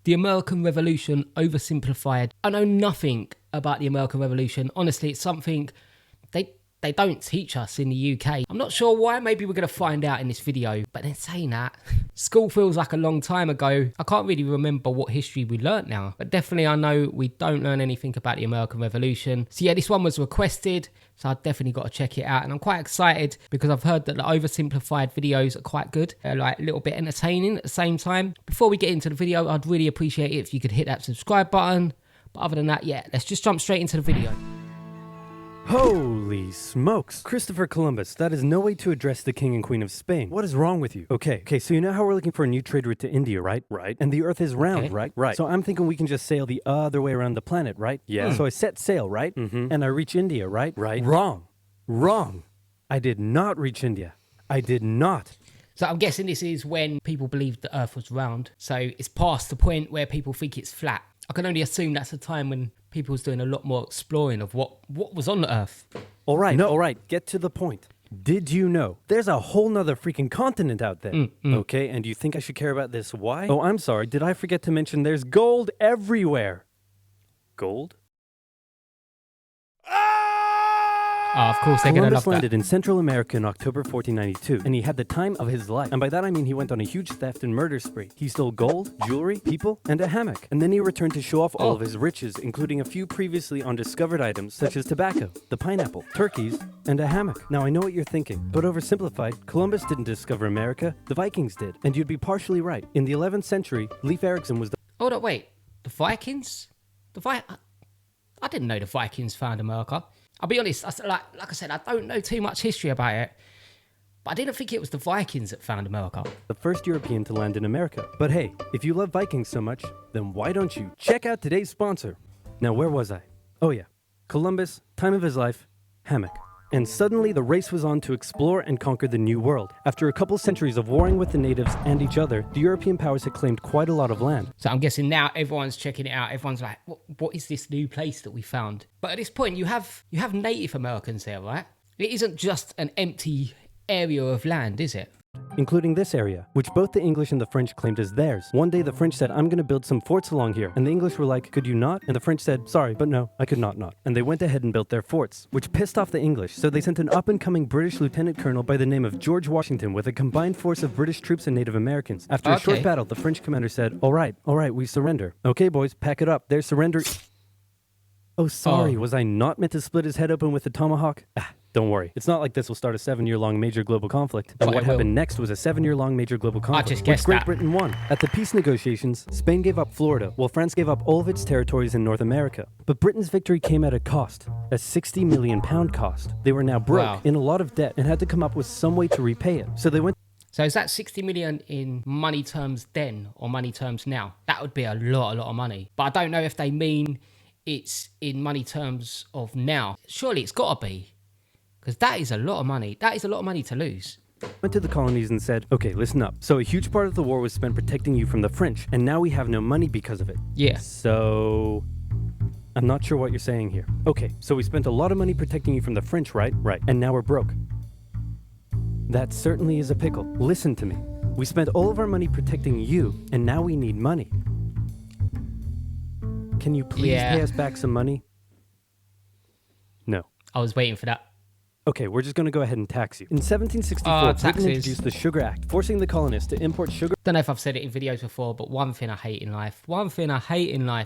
The American Revolution Oversimplified. I know nothing about the American Revolution. Honestly, it's something they don't teach us in the UK. I'm not sure why. Maybe we're going to find out in this video. But then saying that, school feels like a long time ago. I can't really remember what history we learnt now. But definitely I know we don't learn anything about the American Revolution. So yeah, this one was requested. So I've definitely got to check it out. And I'm quite excited because I've heard that the oversimplified videos are quite good. They're like a little bit entertaining at the same time. Before we get into the video, I'd really appreciate it if you could hit that subscribe button. But other than that, yeah, let's just jump straight into the video. Holy smokes. Christopher Columbus, that is no way to address the King and Queen of Spain. What is wrong with you? Okay, so you know how we're looking for a new trade route to India, right? Right. And the Earth is round, Okay. right? So I'm thinking we can just sail the other way around the planet, right? Yeah. So I set sail, right? And I reach India, right? Right. Wrong. I did not reach India. I did not. So I'm guessing this is when people believed the Earth was round. So it's past the point where people think it's flat. I can only assume that's a time when people was doing a lot more exploring of what was on the Earth. All right, get to the point. Did you know there's a whole nother freaking continent out there? Okay, and do you think I should care about this? Why? Oh, I'm sorry. Did I forget to mention there's gold everywhere? Gold? Of course they're going to love Columbus landed that. in Central America in October 1492, and he had the time of his life. And by that I mean he went on a huge theft and murder spree. He stole gold, jewelry, people, and a hammock. And then he returned to show off all of his riches, including a few previously undiscovered items, such as tobacco, the pineapple, turkeys, and a hammock. Now I know what you're thinking, but oversimplified, Columbus didn't discover America, the Vikings did. And you'd be partially right. In the 11th century, Leif Erikson was the Hold up, wait. The Vikings? I didn't know the Vikings found America. I'll be honest, like I said, I don't know too much history about it. But I didn't think it was the Vikings that found America. first European to land in America. But hey, if you love Vikings so much, then why don't you check out today's sponsor? Now, where was I? Oh yeah, Columbus, time of his life, hammock. And suddenly the race was on to explore and conquer the New World. After a couple centuries of warring with the natives and each other, the European powers had claimed quite a lot of land. So I'm guessing now everyone's checking it out. Everyone's like, what is this new place that we found? But at this point, you have Native Americans here, right? It isn't just an empty area of land, is it? Including this area, which both the English and the French claimed as theirs. One day the French said, I'm gonna build some forts along here. And the English were like, could you not? And the French said, sorry, but no, I could not. And they went ahead and built their forts, which pissed off the English. So they sent an up-and-coming British lieutenant colonel by the name of George Washington with a combined force of British troops and Native Americans. After a short battle, the French commander said, all right, we surrender. Okay, boys, pack it up. There's surrender. Oh, sorry, was I not meant to split his head open with a tomahawk? Don't worry. It's not like this will start a 7-year-long major global conflict. And what happened next was a 7-year-long major global conflict, which Great Britain won. At the peace negotiations, Spain gave up Florida, while France gave up all of its territories in North America. But Britain's victory came at a cost, a £60 million cost. They were now broke, in a lot of debt, and had to come up with some way to repay it. So they went... So is that 60 million in money terms then, or money terms now? That would be a lot of money. But I don't know if they mean it's in money terms of now. Surely it's got to be. Because that is a lot of money. That is a lot of money to lose. Went to the colonies and said, okay, listen up. So a huge part of the war was spent protecting you from the French, and now we have no money because of it. Yeah. So... I'm not sure what you're saying here. Okay, so we spent a lot of money protecting you from the French, right? Right. And now we're broke. That certainly is a pickle. Listen to me. We spent all of our money protecting you, and now we need money. Can you please pay us back some money? No. I was waiting for that. Okay, we're just going to go ahead and tax you. In 1764, Britain introduced the Sugar Act, forcing the colonists to import sugar. Don't know if I've said it in videos before, but one thing I hate in life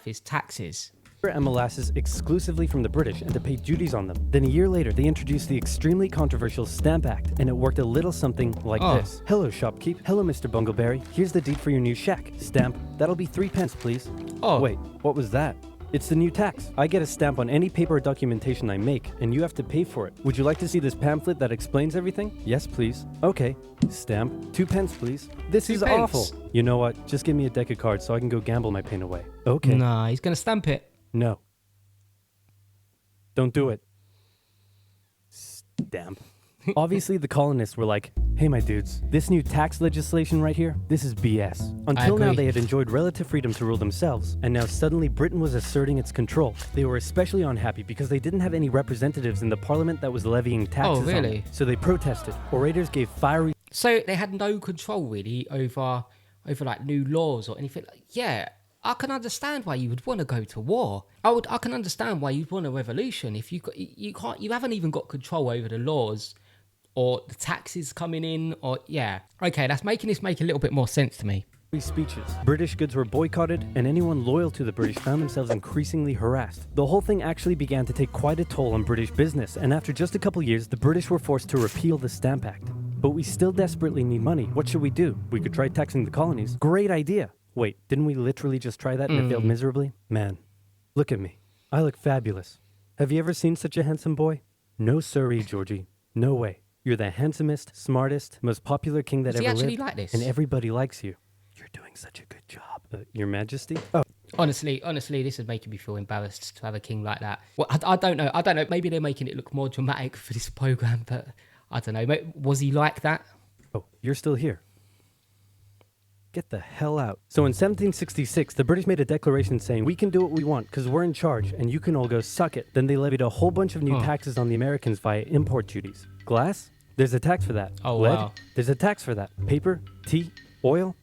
is taxes. And molasses exclusively from the British and to pay duties on them. Then a year later, they introduced the extremely controversial Stamp Act, and it worked a little something like this. Hello, shopkeep. Hello, Mr. Bungleberry. Here's the deed for your new shack. Stamp. That'll be 3 pence, please. Oh. Wait, what was that? It's the new tax. I get a stamp on any paper or documentation I make, and you have to pay for it. Would you like to see this pamphlet that explains everything? Yes, please. Okay. Stamp. 2 pence, please. This is awful. You know what? Just give me a deck of cards so I can go gamble my pain away. Okay. Nah, he's gonna stamp it. No. Don't do it. Stamp. Obviously, the colonists were like, hey, my dudes, this new tax legislation right here, this is BS. Until now, they had enjoyed relative freedom to rule themselves, and now suddenly Britain was asserting its control. They were especially unhappy because they didn't have any representatives in the parliament that was levying taxes on them. So they protested. Orators gave fiery... So they had no control, really, over like new laws or anything. Yeah, I can understand why you would want to go to war. I can understand why you'd want a revolution if you haven't even got control over the laws or the taxes coming in, or yeah. Okay, that's making this make a little bit more sense to me. Speeches. British goods were boycotted, and anyone loyal to the British found themselves increasingly harassed. The whole thing actually began to take quite a toll on British business, and after just a couple years, the British were forced to repeal the Stamp Act. But we still desperately need money. What should we do? We could try taxing the colonies. Great idea. Wait, didn't we literally just try that and it failed miserably? Man, look at me. I look fabulous. Have you ever seen such a handsome boy? No siree, Georgie. No way. You're the handsomest, smartest, most popular king that Does he ever actually lived, like this? and everybody likes you. You're doing such a good job. Your Majesty? Oh. Honestly, this is making me feel embarrassed to have a king like that. Well, I don't know. Maybe they're making it look more dramatic for this program, but I don't know. Was he like that? Oh, you're still here. Get the hell out. So in 1766, the British made a declaration saying, we can do what we want because we're in charge and you can all go suck it. Then they levied a whole bunch of new taxes on the Americans via import duties. Glass? There's a tax for that. Oh, Lead? wow. There's a tax for that. Paper? Tea? Oil?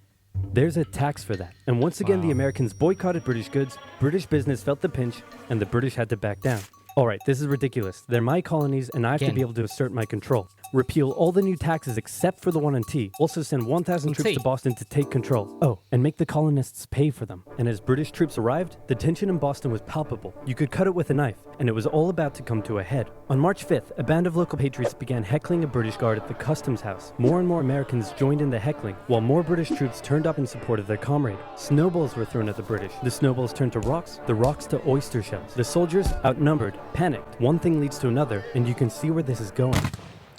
There's a tax for that. And once again, the Americans boycotted British goods, British business felt the pinch, and the British had to back down. All right, this is ridiculous. They're my colonies, and I have to be able to assert my control. Repeal all the new taxes except for the one on tea. Also send 1,000 troops to Boston to take control. Oh, and make the colonists pay for them. And as British troops arrived, the tension in Boston was palpable. You could cut it with a knife, and it was all about to come to a head. On March 5th, a band of local patriots began heckling a British guard at the customs house. More and more Americans joined in the heckling, while more British troops turned up in support of their comrade. Snowballs were thrown at the British. The snowballs turned to rocks, the rocks to oyster shells. The soldiers, outnumbered, panicked. One thing leads to another, and you can see where this is going.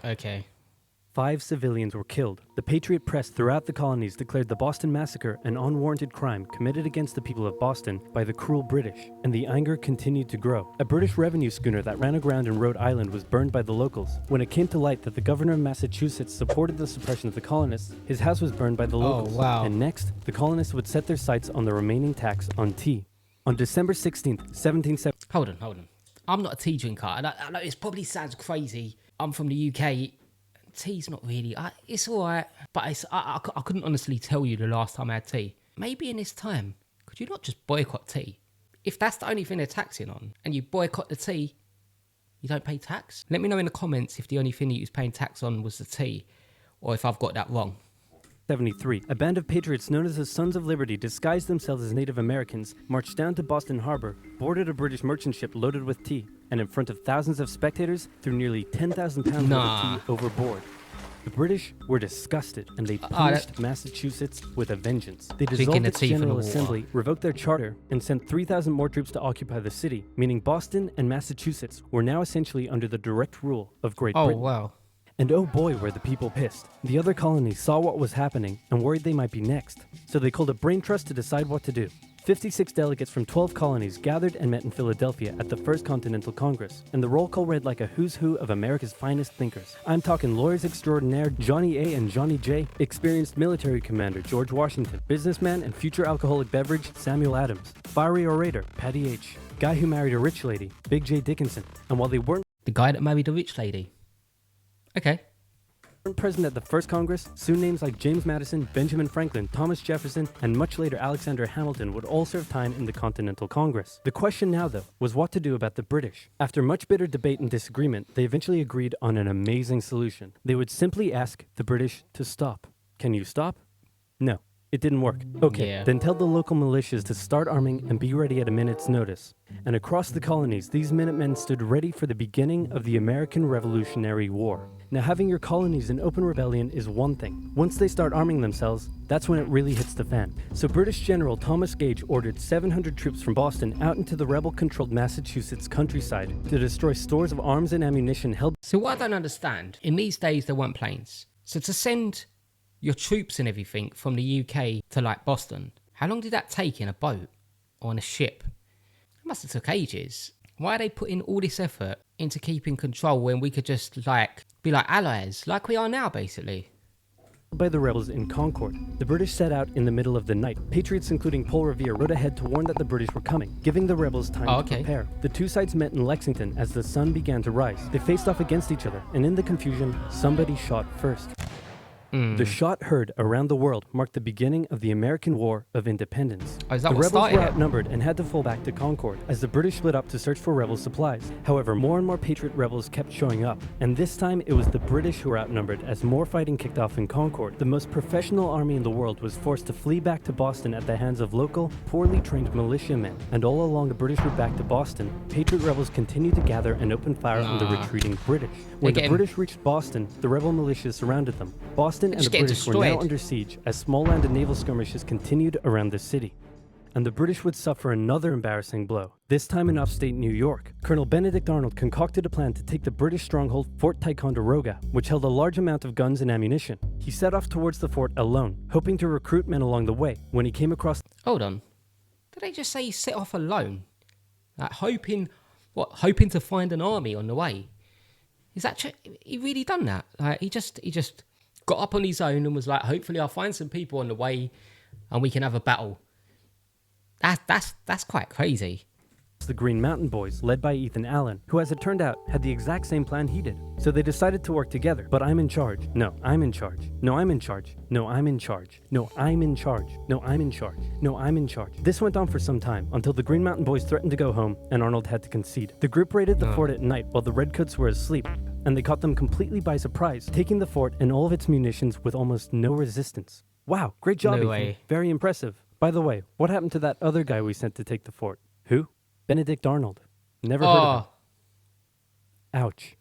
Okay. 5 civilians were killed. The Patriot press throughout the colonies declared the Boston Massacre an unwarranted crime committed against the people of Boston by the cruel British, and the anger continued to grow. A British revenue schooner that ran aground in Rhode Island was burned by the locals. When it came to light that the governor of Massachusetts supported the suppression of the colonists, his house was burned by the locals. Oh, wow. And next, the colonists would set their sights on the remaining tax on tea. On December 16th, 1770... Hold on. I'm not a tea drinker. I know this probably sounds crazy. I'm from the UK. Tea's not really... it's all right. But I couldn't honestly tell you the last time I had tea. Maybe in this time, could you not just boycott tea? If that's the only thing they're taxing on, and you boycott the tea, you don't pay tax? Let me know in the comments if the only thing that you was paying tax on was the tea, or if I've got that wrong. 73. A band of patriots known as the Sons of Liberty disguised themselves as Native Americans, marched down to Boston Harbor, boarded a British merchant ship loaded with tea, and in front of thousands of spectators, threw nearly 10,000 pounds of tea overboard. The British were disgusted, and they punished Massachusetts with a vengeance. They dissolved its General Assembly, revoked their charter, and sent 3,000 more troops to occupy the city, meaning Boston and Massachusetts were now essentially under the direct rule of Great Britain. Oh, wow. And oh boy, were the people pissed. The other colonies saw what was happening and worried they might be next. So they called a brain trust to decide what to do. 56 delegates from 12 colonies gathered and met in Philadelphia at the First Continental Congress, and the roll call read like a who's who of America's finest thinkers. I'm talking lawyers extraordinaire Johnny A. and Johnny J, experienced military commander George Washington, businessman and future alcoholic beverage Samuel Adams, fiery orator Patty H, guy who married a rich lady Big J. Dickinson, and while they weren't The guy that married a rich lady. Okay. present at the first Congress, soon names like James Madison, Benjamin Franklin, Thomas Jefferson, and much later Alexander Hamilton would all serve time in the Continental Congress. The question now, though, was what to do about the British. After much bitter debate and disagreement, they eventually agreed on an amazing solution. They would simply ask the British to stop. Can you stop? No. It didn't work. Okay, then tell the local militias to start arming and be ready at a minute's notice. And across the colonies, these Minutemen stood ready for the beginning of the American Revolutionary War. Now, having your colonies in open rebellion is one thing. Once they start arming themselves, that's when it really hits the fan. So British General Thomas Gage ordered 700 troops from Boston out into the rebel-controlled Massachusetts countryside to destroy stores of arms and ammunition held... So what I don't understand, in these days there weren't planes. So to send your troops and everything from the UK to like Boston, how long did that take in a boat or on a ship? It must have took ages. Why are they putting all this effort into keeping control when we could just be like allies, like we are now basically? By the rebels in Concord, the British set out in the middle of the night. Patriots including Paul Revere rode ahead to warn that the British were coming, giving the rebels time to prepare. The two sides met in Lexington as the sun began to rise. They faced off against each other, and in the confusion, somebody shot first. The shot heard around the world marked the beginning of the American War of Independence. Oh, is that The what rebels started were it? outnumbered and had to fall back to Concord as the British split up to search for rebel supplies. However, more and more Patriot rebels kept showing up, and this time it was the British who were outnumbered as more fighting kicked off in Concord. The most professional army in the world was forced to flee back to Boston at the hands of local, poorly trained militiamen. And all along the British route back to Boston, Patriot rebels continued to gather and open fire on the retreating British. When the British reached Boston, the rebel militias surrounded them. Boston and the British were now under siege as small land and naval skirmishes continued around the city. And the British would suffer another embarrassing blow, this time in upstate New York. Colonel Benedict Arnold concocted a plan to take the British stronghold Fort Ticonderoga, which held a large amount of guns and ammunition. He set off towards the fort alone, hoping to recruit men along the way, when he came across... Hold on. Did they just say he set off alone? Like hoping to find an army on the way? Is that he really done that? Like he just got up on his own and was like, hopefully I'll find some people on the way and we can have a battle. That's quite crazy. The Green Mountain Boys, led by Ethan Allen, who as it turned out, had the exact same plan he did. So they decided to work together. But I'm in charge. No, I'm in charge. No, I'm in charge. No, I'm in charge. No, I'm in charge. No, I'm in charge. No, I'm in charge. This went on for some time, until the Green Mountain Boys threatened to go home, and Arnold had to concede. The group raided the fort at night while the Redcoats were asleep, and they caught them completely by surprise, taking the fort and all of its munitions with almost no resistance. Wow, great job, No Ethan. way. Very impressive. By the way, what happened to that other guy we sent to take the fort? Who? Benedict Arnold. Never heard of him. Ouch.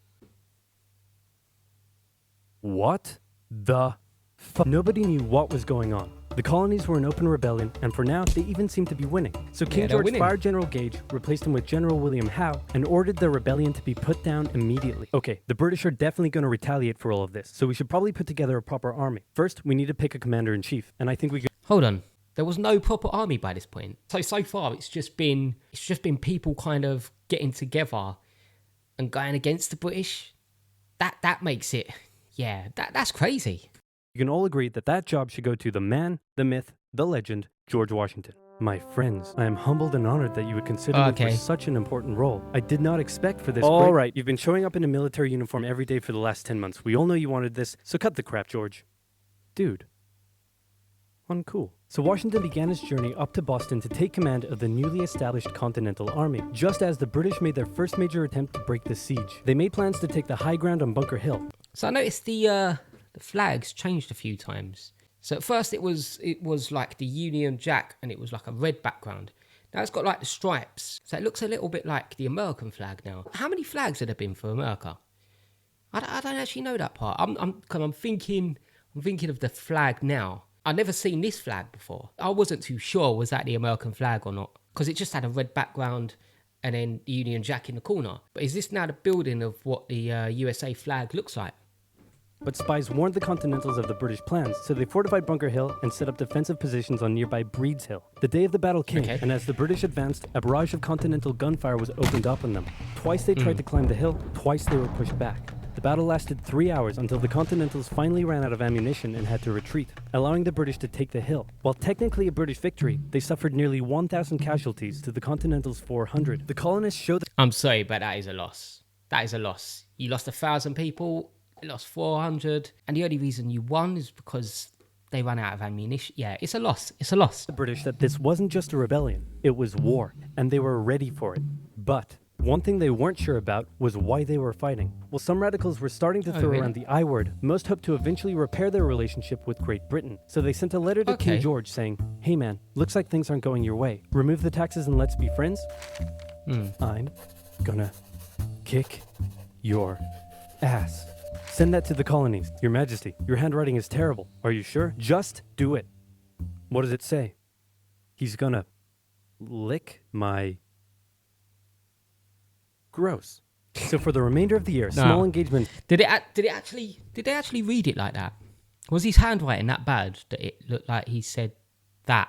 What the fuck? Nobody knew what was going on. The colonies were in open rebellion, and for now, they even seemed to be winning. So King they're George winning. fired General Gage, replaced him with General William Howe, and ordered the rebellion to be put down immediately. Okay, the British are definitely going to retaliate for all of this, so we should probably put together a proper army. First, we need to pick a commander-in-chief, and I think we could... Hold on. There was no proper army by this point. So far it's just been people kind of getting together and going against the British. That makes it, that's crazy. You can all agree that that job should go to the man, the myth, the legend, George Washington. My friends, I am humbled and honored that you would consider me for such an important role. I did not expect for this. All right, you've been showing up in a military uniform every day for the last 10 months. We all know you wanted this, so cut the crap, George. Dude. Uncool. So Washington began his journey up to Boston to take command of the newly established Continental Army, just as the British made their first major attempt to break the siege. They made plans to take the high ground on Bunker Hill. So I noticed the flags changed a few times. So at first it was like the Union Jack and it was like a red background. Now it's got like the stripes. So it looks a little bit like the American flag now. How many flags had there been for America? I don't actually know that part. I'm thinking of the flag now. I've never seen this flag before. I wasn't too sure was that the American flag or not, because it just had a red background and then the Union Jack in the corner. But is this now the building of what the USA flag looks like? But spies warned the Continentals of the British plans, so they fortified Bunker Hill and set up defensive positions on nearby Breed's Hill. The day of the battle came, and as the British advanced, a barrage of Continental gunfire was opened up on them. Twice they tried to climb the hill, twice they were pushed back. The battle lasted 3 hours until the Continentals finally ran out of ammunition and had to retreat, allowing the British to take the hill. While technically a British victory, they suffered nearly 1,000 casualties to the Continentals' 400. The colonists showed... I'm sorry, but that is a loss. That is a loss. You lost 1,000 people, you lost 400, and the only reason you won is because they ran out of ammunition. Yeah, it's a loss. It's a loss. The British that this wasn't just a rebellion, it was war, and they were ready for it. But... one thing they weren't sure about was why they were fighting. While some radicals were starting to throw around the I word, most hoped to eventually repair their relationship with Great Britain. So they sent a letter to King George saying, "Hey man, looks like things aren't going your way. Remove the taxes and let's be friends." I'm gonna kick your ass. Send that to the colonies. Your Majesty, your handwriting is terrible. Are you sure? Just do it. What does it say? He's gonna lick my... Gross. So for the remainder of the year, small engagement... Did they actually read it like that? Was his handwriting that bad that it looked like he said that?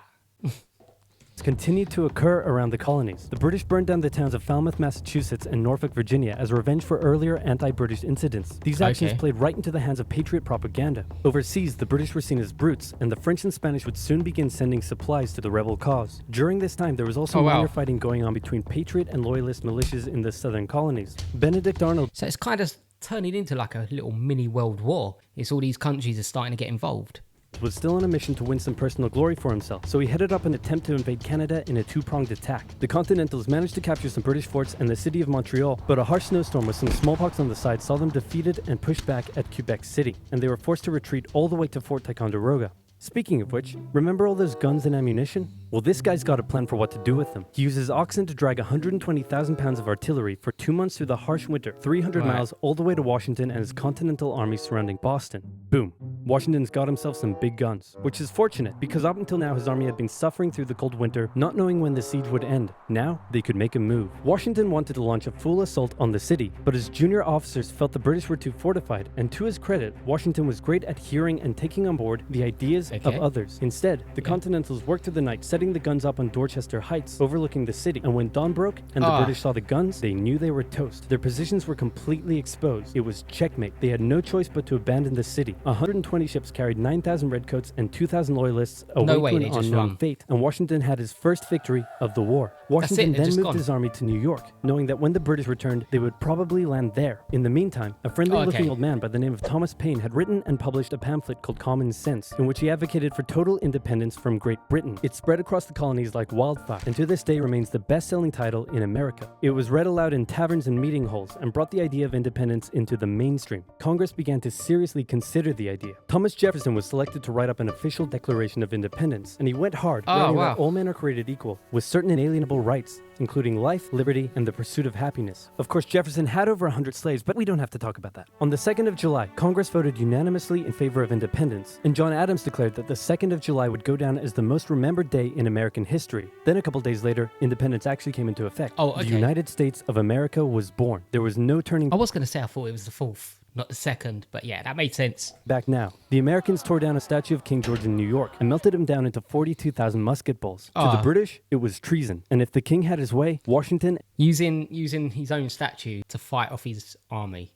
continued to occur around the colonies. The British burned down the towns of Falmouth, Massachusetts and Norfolk, Virginia as revenge for earlier anti-British incidents. These actions played right into the hands of Patriot propaganda. Overseas, the British were seen as brutes, and the French and Spanish would soon begin sending supplies to the rebel cause. During this time, there was also minor fighting going on between Patriot and Loyalist militias in the southern colonies. Benedict Arnold... So it's kind of turning into like a little mini world war. It's all these countries are starting to get involved. Was still on a mission to win some personal glory for himself, so he headed up an attempt to invade Canada in a two-pronged attack. The Continentals managed to capture some British forts and the city of Montreal, but a harsh snowstorm with some smallpox on the side saw them defeated and pushed back at Quebec City, and they were forced to retreat all the way to Fort Ticonderoga. Speaking of which, remember all those guns and ammunition? Well, this guy's got a plan for what to do with them. He uses oxen to drag 120,000 pounds of artillery for 2 months through the harsh winter, 300 miles all the way to Washington and his Continental Army surrounding Boston. Boom. Washington's got himself some big guns, which is fortunate because up until now his army had been suffering through the cold winter, not knowing when the siege would end. Now, they could make a move. Washington wanted to launch a full assault on the city, but his junior officers felt the British were too fortified, and to his credit, Washington was great at hearing and taking on board the ideas of others. Instead, the Continentals worked through the night, setting the guns up on Dorchester Heights, overlooking the city, and when dawn broke and the British saw the guns, they knew they were toast. Their positions were completely exposed. It was checkmate. They had no choice but to abandon the city. 120 ships carried 9,000 redcoats and 2,000 loyalists away to an unknown fate, and Washington had his first victory of the war. Washington then moved his army to New York, knowing that when the British returned, they would probably land there. In the meantime, a friendly-looking old man by the name of Thomas Paine had written and published a pamphlet called Common Sense, in which he advocated for total independence from Great Britain. It spread across the colonies like wildfire, and to this day remains the best-selling title in America. It was read aloud in taverns and meeting halls, and brought the idea of independence into the mainstream. Congress began to seriously consider the idea. Thomas Jefferson was selected to write up an official Declaration of Independence, and he went hard, writing that all men are created equal, with certain inalienable rights, including life, liberty, and the pursuit of happiness. Of course, Jefferson had over 100 slaves, but we don't have to talk about that. On the 2nd of July, Congress voted unanimously in favor of independence, and John Adams declared that the 2nd of July would go down as the most remembered day in American history. Then a couple days later, independence actually came into effect. The United States of America was born. There was no turning. I was going to say I thought it was the 4th. Not the 2nd, but yeah, that made sense. Back now. The Americans tore down a statue of King George in New York and melted him down into 42,000 musket balls. To the British, it was treason. And if the king had his way, Washington... Using his own statue to fight off his army.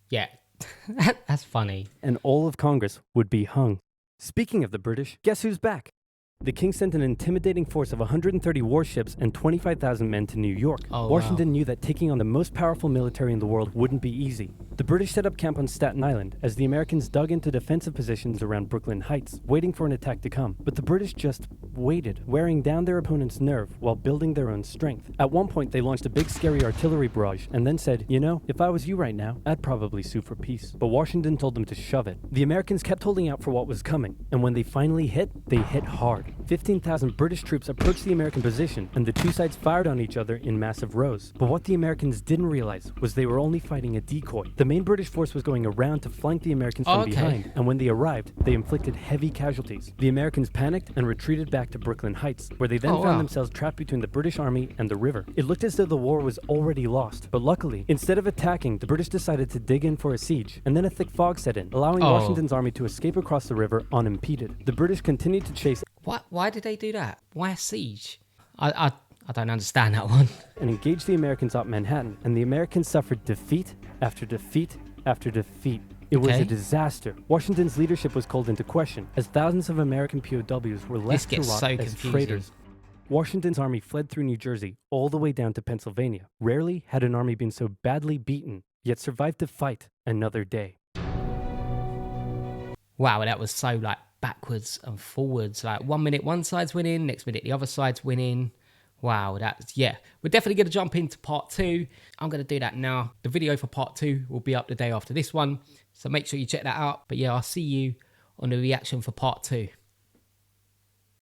Yeah, that's funny. And all of Congress would be hung. Speaking of the British, guess who's back? The king sent an intimidating force of 130 warships and 25,000 men to New York. Washington knew that taking on the most powerful military in the world wouldn't be easy. The British set up camp on Staten Island as the Americans dug into defensive positions around Brooklyn Heights, waiting for an attack to come. But the British just waited, wearing down their opponent's nerve while building their own strength. At one point, they launched a big scary artillery barrage and then said, you know, if I was you right now, I'd probably sue for peace. But Washington told them to shove it. The Americans kept holding out for what was coming, and when they finally hit, they hit hard. 15,000 British troops approached the American position, and the two sides fired on each other in massive rows. But what the Americans didn't realize was they were only fighting a decoy. The main British force was going around to flank the Americans from behind, and when they arrived, they inflicted heavy casualties. The Americans panicked and retreated back to Brooklyn Heights, where they then found themselves trapped between the British army and the river. It looked as though the war was already lost, but luckily, instead of attacking, the British decided to dig in for a siege, and then a thick fog set in, allowing Washington's army to escape across the river unimpeded. The British continued to chase. Why did they do that? Why a siege? I don't understand that one. And engaged the Americans up Manhattan, and the Americans suffered defeat after defeat after defeat. It was a disaster. Washington's leadership was called into question, as thousands of American POWs were left to rot as traitors. Washington's army fled through New Jersey all the way down to Pennsylvania. Rarely had an army been so badly beaten, yet survived to fight another day. Wow, that was so like backwards and forwards. Like 1 minute one side's winning, next minute the other side's winning. Wow, we're definitely going to jump into part 2. I'm going to do that now. The video for part 2 will be up the day after this one, so make sure you check that out. But yeah, I'll see you on the reaction for part 2.